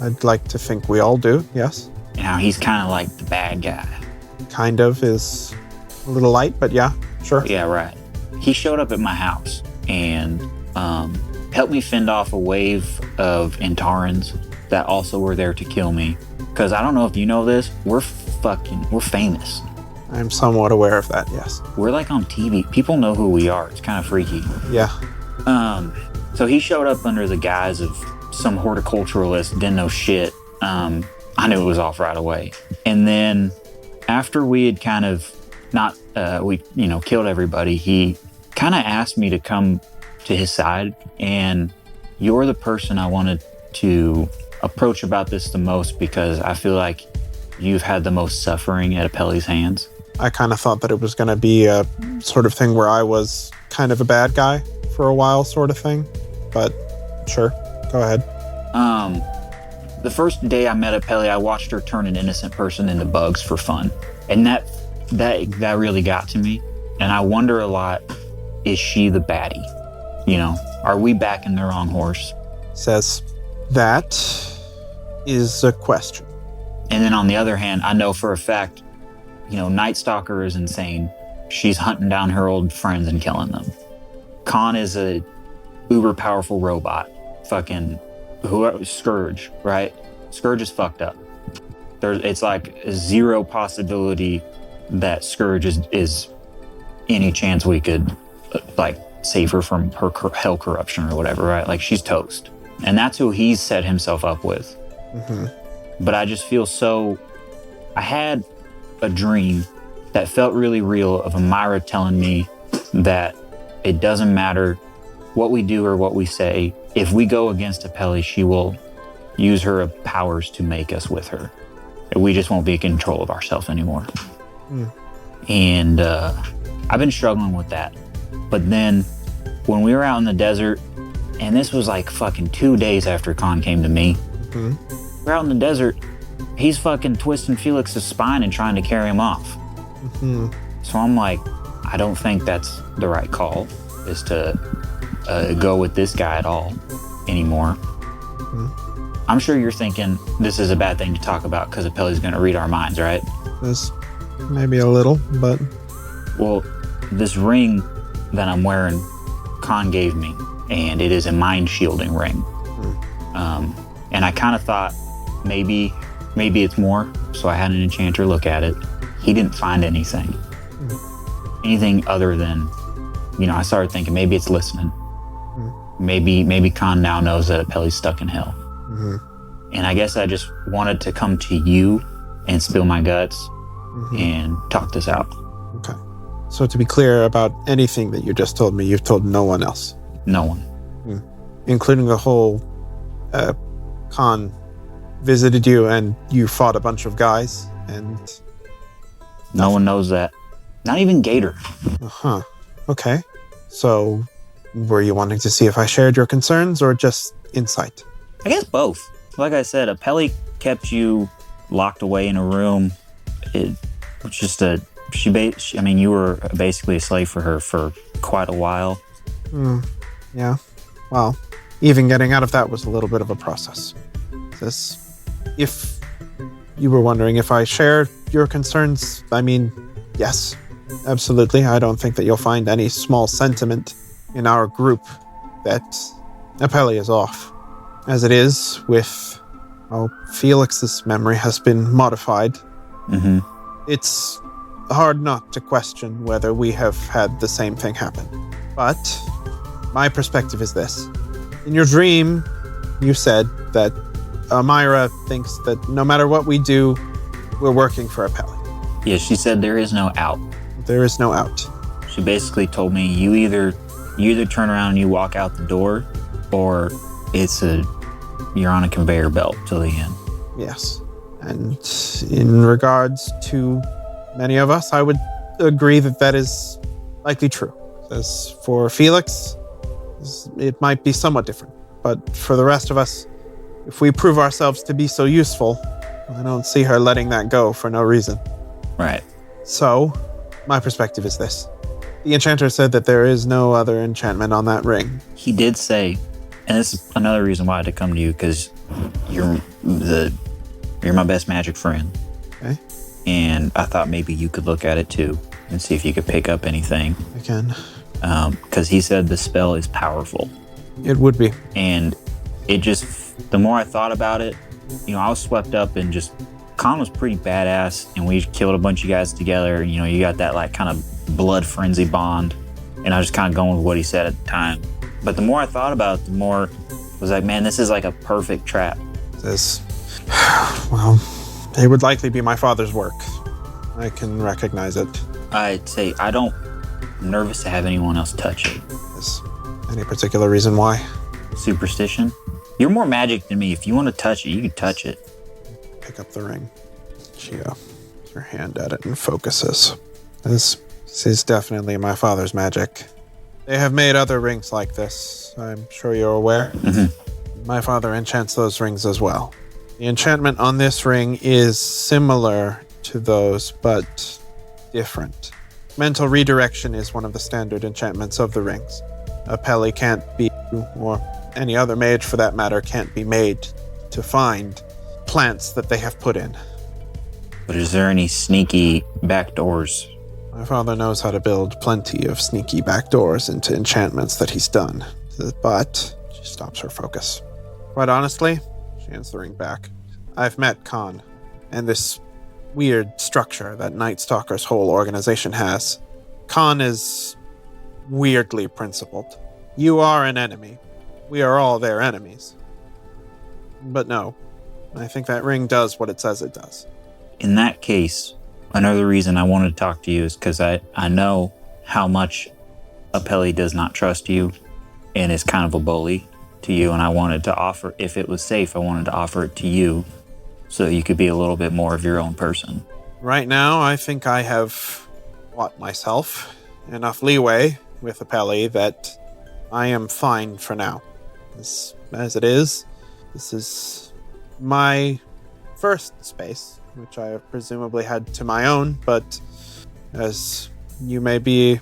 I'd like to think we all do, yes. He's kind of like the bad guy. Kind of is a little light, but yeah, sure. Yeah, right. He showed up at my house and helped me fend off a wave of Intarans that also were there to kill me. Because I don't know if you know this, we're famous. I'm somewhat aware of that, yes. We're on TV. People know who we are. It's kind of freaky. Yeah. So he showed up under the guise of some horticulturalist, didn't know shit. I knew it was off right away. And then after we had kind of killed everybody, he kind of asked me to come to his side. And you're the person I wanted to approach about this the most because I feel like you've had the most suffering at Apelli's hands. I kind of thought that it was going to be a sort of thing where I was kind of a bad guy for a while sort of thing. But sure, go ahead. The first day I met Apelli, I watched her turn an innocent person into bugs for fun. And that really got to me. And I wonder a lot, is she the baddie? Are we backing the wrong horse? Says, that is a question. And then on the other hand, I know for a fact, Night Stalker is insane. She's hunting down her old friends and killing them. Khan is a uber powerful robot. Fucking whoever, Scourge, right? Scourge is fucked up. It's like zero possibility that Scourge is any chance we could like save her from her hell corruption or whatever, right? Like she's toast. And that's who he's set himself up with. But I just feel I had a dream that felt really real of Amira telling me that it doesn't matter what we do or what we say. If we go against Apelli, she will use her powers to make us with her. We just won't be in control of ourselves anymore. And I've been struggling with that. But then when we were out in the desert, and this was like fucking 2 days after Khan came to me, we're out in the desert, he's fucking twisting Felix's spine and trying to carry him off. So I'm like, I don't think that's the right call, is to go with this guy at all anymore. I'm sure you're thinking this is a bad thing to talk about because Apelli's going to read our minds, right? There's maybe a little, but... Well, this ring that I'm wearing, Khan gave me, and it is a mind shielding ring. And I kind of thought maybe it's more, so I had an enchanter look at it. He didn't find anything. Anything other than, I started thinking maybe it's listening. Maybe Khan now knows that Apelli's stuck in hell. And I guess I just wanted to come to you and spill my guts and talk this out. Okay. So to be clear about anything that you just told me, you've told no one else? No one. Including the whole Khan visited you and you fought a bunch of guys and... No one knows that. Not even Gator. Okay. So were you wanting to see if I shared your concerns or just insight? I guess both. Like I said, Apelli kept you locked away in a room. It was just you were basically a slave for her for quite a while. Yeah. Well, even getting out of that was a little bit of a process. If you were wondering if I share your concerns, yes, absolutely. I don't think that you'll find any small sentiment in our group that Apelli is off. As it is, with Felix's memory has been modified. It's hard not to question whether we have had the same thing happen. But my perspective is this. In your dream, you said that Amira thinks that no matter what we do, we're working for Apelli. Yeah, she said there is no out. There is no out. She basically told me you either turn around and you walk out the door, or you're on a conveyor belt till the end. Yes. And in regards to many of us, I would agree that is likely true. As for Felix, it might be somewhat different. But for the rest of us, if we prove ourselves to be so useful, I don't see her letting that go for no reason. Right. So, my perspective is this. The enchanter said that there is no other enchantment on that ring. He did say, and this is another reason why I had to come to you, because you're my best magic friend. Okay. And I thought maybe you could look at it too and see if you could pick up anything. I can. Because he said the spell is powerful. It would be. And it just, the more I thought about it, I was swept up and just, Khan was pretty badass and we killed a bunch of guys together. You got that like kind of blood frenzy bond. And I was just kind of going with what he said at the time. But the more I thought about it, the more I was like, man, this is like a perfect trap. Well, it would likely be my father's work. I can recognize it. I'd say I'm nervous to have anyone else touch it. Is any particular reason why? Superstition? You're more magic than me. If you want to touch it, you can touch it. Pick up the ring. She puts her hand at it and focuses. This is definitely my father's magic. They have made other rings like this. I'm sure you're aware. My father enchants those rings as well. The enchantment on this ring is similar to those, but different. Mental redirection is one of the standard enchantments of the rings. Apelli can't be, or any other mage for that matter, can't be made to find plants that they have put in. But is there any sneaky backdoors? My father knows how to build plenty of sneaky backdoors into enchantments that he's done. But she stops her focus. Quite honestly, she hands the ring back. I've met Khan, and this weird structure that Night Stalker's whole organization has. Khan is weirdly principled. You are an enemy. We are all their enemies. But no, I think that ring does what it says it does. In that case, another reason I wanted to talk to you is because I know how much Apelli does not trust you and is kind of a bully to you, and I wanted to offer, if it was safe, I wanted to offer it to you so that you could be a little bit more of your own person. Right now, I think I have bought myself enough leeway with Apelli that I am fine for now. As it is, this is my first space, which I have presumably had to my own, but as you may be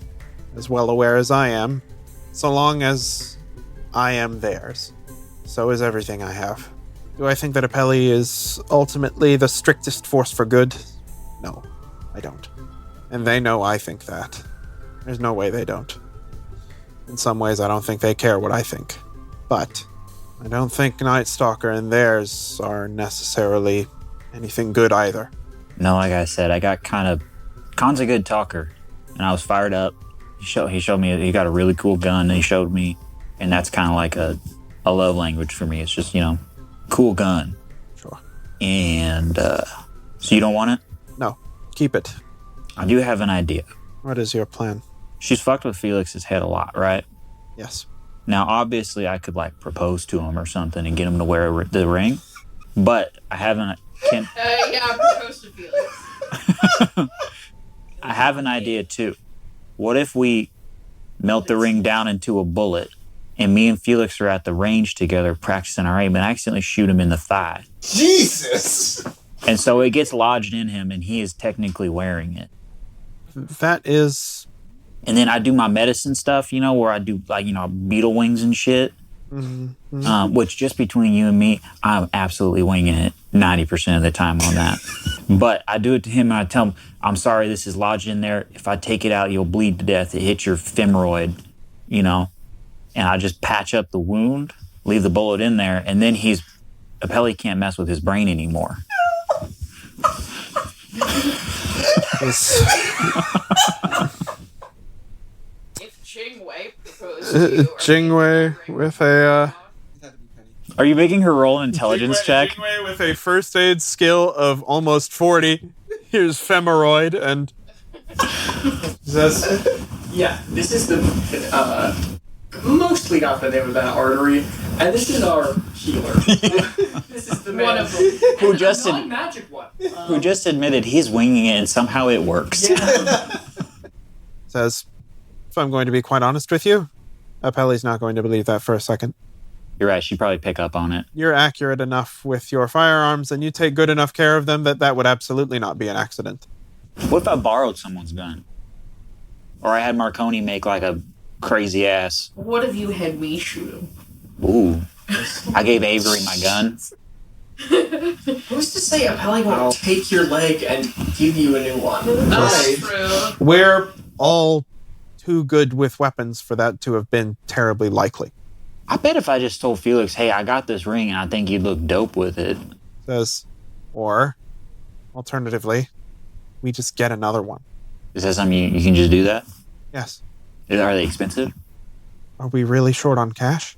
as well aware as I am, so long as I am theirs, so is everything I have. Do I think that Apelli is ultimately the strictest force for good? No, I don't. And they know I think that. There's no way they don't. In some ways, I don't think they care what I think. But I don't think Night Stalker and theirs are necessarily anything good either. No, like I said, I got Khan's a good talker, and I was fired up. He showed me, he got a really cool gun, and he showed me, and that's kind of like a love language for me. It's just, cool gun. Sure. And, so you don't want it? No, keep it. I do have an idea. What is your plan? She's fucked with Felix's head a lot, right? Yes. Now, obviously, I could, propose to him or something and get him to wear the ring, but I haven't... propose to Felix. I have an idea, too. What if we melt the ring down into a bullet, and me and Felix are at the range together practicing our aim, and I accidentally shoot him in the thigh? Jesus! And so it gets lodged in him, and he is technically wearing it. That is... And then I do my medicine stuff, where I do, beetle wings and shit. Mm-hmm. Which, just between you and me, I'm absolutely winging it 90% of the time on that. But I do it to him, and I tell him, I'm sorry, this is lodged in there. If I take it out, you'll bleed to death. It hits your femoid, And I just patch up the wound, leave the bullet in there, and then Apelli can't mess with his brain anymore. If Jingwei proposed to you, Jingwei with a... Are you making her roll an intelligence check? Jingwei with a first aid skill of almost 40. Here's femoid, and... Yeah, this is the mostly got the name of that artery, and this is our healer. This is the man one of them. Who just non-magic one. who just admitted he's winging it and somehow it works. Yeah. Says, if I'm going to be quite honest with you, Apelli's not going to believe that for a second. You're right, she'd probably pick up on it. You're accurate enough with your firearms, and you take good enough care of them that would absolutely not be an accident. What if I borrowed someone's gun? Or I had Marconi make a crazy ass. What if you had me shoot him? Ooh. I gave Avery my gun. Who's to say Apelli won't take your leg and give you a new one? That's true. We're all too good with weapons for that to have been terribly likely. I bet if I just told Felix, hey, I got this ring and I think you'd look dope with it. Says, or, alternatively, we just get another one. Is that something you can just do that? Yes. Are they expensive? Are we really short on cash?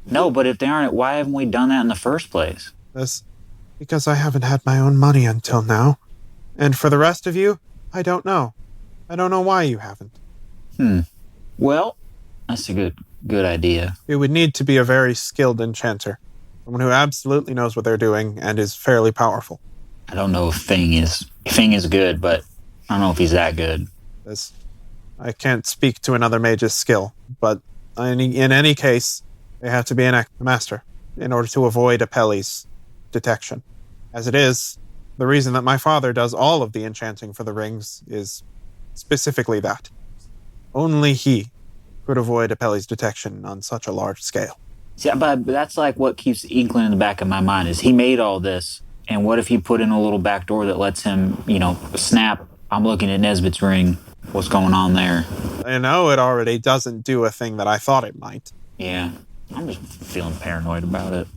No, but if they aren't, why haven't we done that in the first place? Says, because I haven't had my own money until now. And for the rest of you, I don't know. I don't know why you haven't. Well, that's a good idea. It would need to be a very skilled enchanter. Someone who absolutely knows what they're doing and is fairly powerful. I don't know if Fing is good, but I don't know if he's that good. As I can't speak to another mage's skill, but in any case, they have to be a master in order to avoid Apelli's detection. As it is, the reason that my father does all of the enchanting for the rings is specifically that. Only he could avoid Apelli's detection on such a large scale. See, but that's what keeps inkling in the back of my mind is he made all this, and what if he put in a little back door that lets him, snap, I'm looking at Nesbit's ring, what's going on there? I know it already doesn't do a thing that I thought it might. Yeah, I'm just feeling paranoid about it.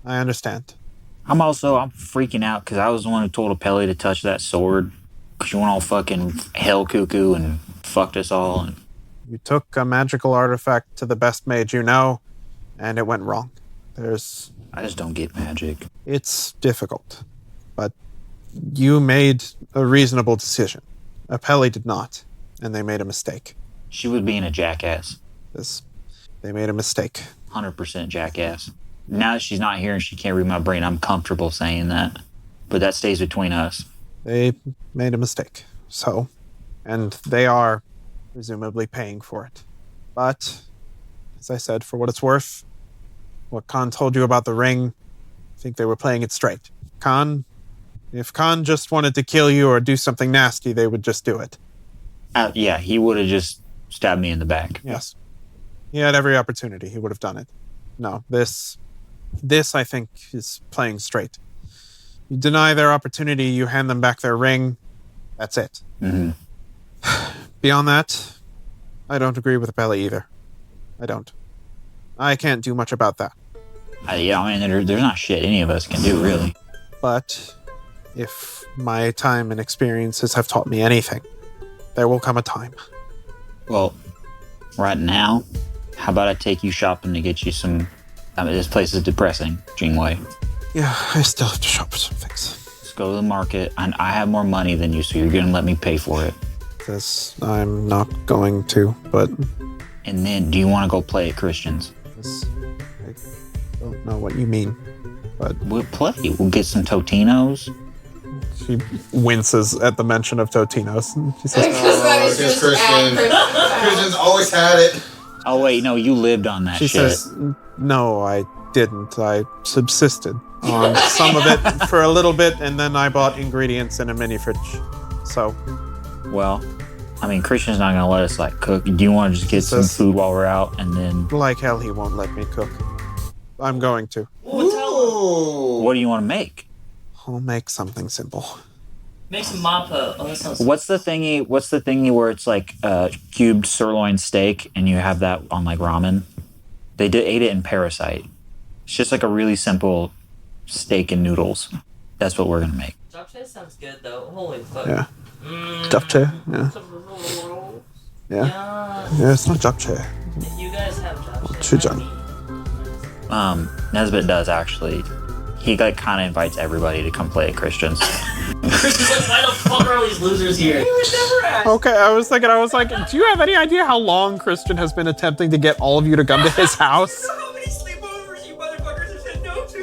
I understand. I'm freaking out because I was the one who told Apelli to touch that sword. She went all fucking hell cuckoo and fucked us all. And You took a magical artifact to the best mage you know, and it went wrong. I just don't get magic. It's difficult, but you made a reasonable decision. Apelli did not, and they made a mistake. She was being a jackass. They made a mistake. 100% jackass. Now that she's not here and she can't read my brain, I'm comfortable saying that. But that stays between us. They made a mistake. So, and they are presumably paying for it. But, as I said, for what it's worth, what Khan told you about the ring, I think they were playing it straight. If Khan just wanted to kill you or do something nasty, they would just do it. Yeah, he would have just stabbed me in the back. Yes. He had every opportunity. He would have done it. No, this I think is playing straight. You deny their opportunity, you hand them back their ring. That's it. Mm-hmm. Beyond that, I don't agree with Apelli either. I don't. I can't do much about that. There's not shit any of us can do, really. But if my time and experiences have taught me anything, there will come a time. Well, right now, how about I take you shopping to get you some... this place is depressing, Jingwei. Yeah, I still have to shop for some things. Let's go to the market, and I have more money than you, so you're going to let me pay for it. This, I'm not going to, but... And then, do you want to go play at Christian's? I don't know what you mean, but... We'll play. We'll get some Totinos. She winces at the mention of Totinos. She says, Because that is just Christian. Christian's always had it. Oh, wait, no, you lived on that she shit. says, no, I didn't. I subsisted on some of it for a little bit, and then I bought ingredients in a mini fridge. So... Well, Christian's not going to let us, cook. Do you want to just get some food while we're out, and then... Like hell, he won't let me cook. I'm going to. Ooh. What do you want to make? I'll make something simple. Make some mappa. Oh, that sounds. What's the thingy where it's cubed sirloin steak and you have that on ramen? They ate it in Parasite. It's just a really simple steak and noodles. That's what we're gonna make. Japchae sounds good though. Holy fuck. Yeah. Japchae? Yeah. Yeah. Yeah, it's not japchae. If you guys have japchae, Chujan. Nesbit does actually. He kind of invites everybody to come play at Christian's. Christian's like, why the fuck are all these losers here? You would never ask. Okay, I was like, do you have any idea how long Christian has been attempting to get all of you to come to his house? How many sleepovers you motherfuckers have said no to?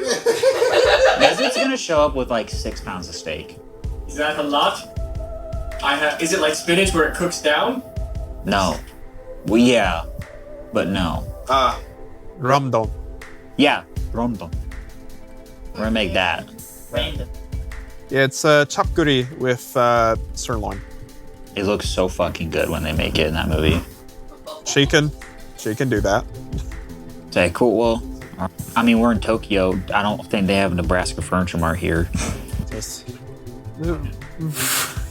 Nesbit's gonna show up with 6 pounds of steak. Is that a lot? Is it like spinach where it cooks down? No. Well, yeah, but no. Ramdon. Yeah, romdom. We're gonna make that. Random. Yeah, it's chapguri with sirloin. It looks so fucking good when they make it in that movie. She can do that. Say, cool, well, we're in Tokyo. I don't think they have a Nebraska Furniture Mart here. Just,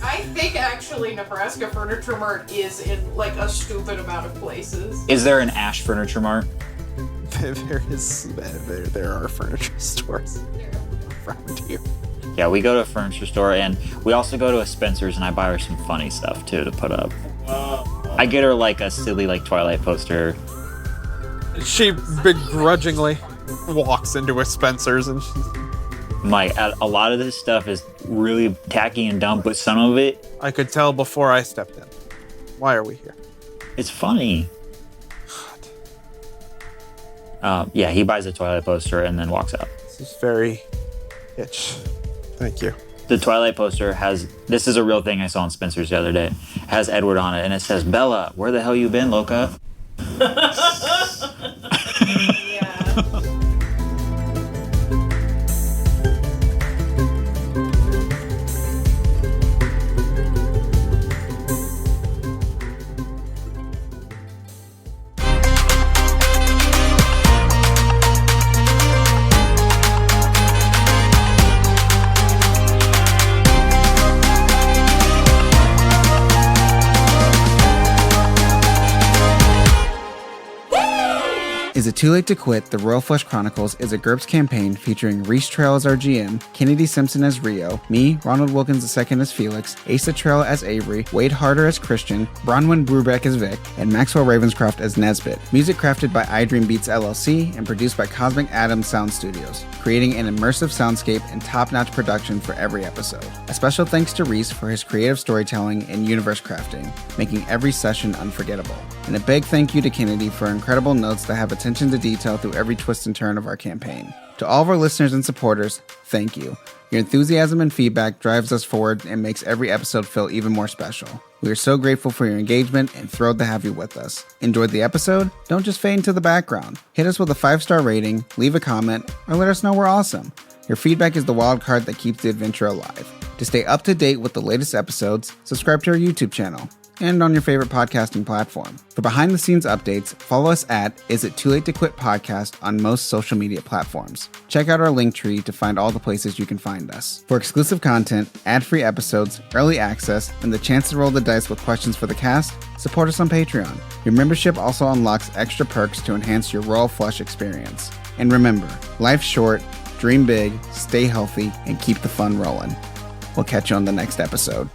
I think actually Nebraska Furniture Mart is in a stupid amount of places. Is there an Ash Furniture Mart? there are furniture stores around here. Yeah, we go to a furniture store, and we also go to a Spencer's, and I buy her some funny stuff, too, to put up. I get her, a silly, Twilight poster. She begrudgingly walks into a Spencer's, and she's... a lot of this stuff is really tacky and dumb, but some of it... I could tell before I stepped in. Why are we here? It's funny. Yeah, he buys a Twilight poster and then walks out. This is very itch. Thank you. The Twilight poster has, this is a real thing I saw in Spencer's the other day, has Edward on it, and it says, Bella, where the hell you been, Loca? it Too Late to Quit? The Royal Flush Chronicles is a GURPS campaign featuring Reese Trail as our GM, Kennedy Simpson as Rio, me, Ronald Wilkins II as Felix, Asa Trail as Avery, Wade Harder as Christian, Bronwyn Brubeck as Vic, and Maxwell Ravenscroft as Nesbit. Music crafted by iDream Beats LLC and produced by Cosmic Adams Sound Studios, creating an immersive soundscape and top-notch production for every episode. A special thanks to Reese for his creative storytelling and universe crafting, making every session unforgettable. And a big thank you to Kennedy for incredible notes that have attention to detail through every twist and turn of our campaign. To all of our listeners and supporters, thank you. Your enthusiasm and feedback drives us forward and makes every episode feel even more special. We are so grateful for your engagement and thrilled to have you with us. Enjoyed the episode? Don't just fade into the background. Hit us with a 5-star rating, leave a comment, or let us know we're awesome. Your feedback is the wild card that keeps the adventure alive. To stay up to date with the latest episodes, subscribe to our YouTube channel and on your favorite podcasting platform. For behind-the-scenes updates, follow us at Is It Too Late to Quit podcast on most social media platforms. Check out our link tree to find all the places you can find us. For exclusive content, ad-free episodes, early access, and the chance to roll the dice with questions for the cast, support us on Patreon. Your membership also unlocks extra perks to enhance your Royal Flush experience. And remember, life's short, dream big, stay healthy, and keep the fun rolling. We'll catch you on the next episode.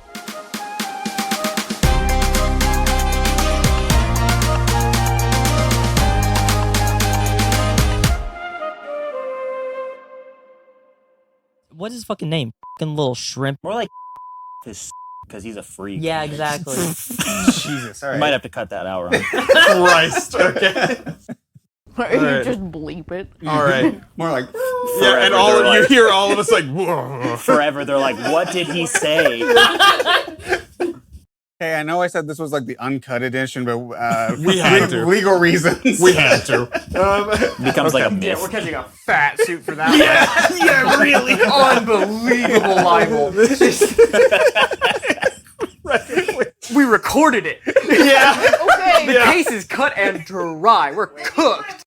What's his fucking name? Fucking little shrimp. More like his because he's a freak. Yeah, exactly. Jesus, all You right. might have to cut that out, Ron. Christ. Okay. You right. just bleep it. All right. More like... Yeah, and all of you hear all of us like, whoa. Forever, they're like, what did he say? Hey, I know I said this was like the uncut edition, but We had to. legal reasons. We had to. Becomes like a myth. Yeah, we're catching a fat suit for that. Yeah, really. Unbelievable libel. We recorded it. Yeah. Okay. The case is cut and dry. We're cooked.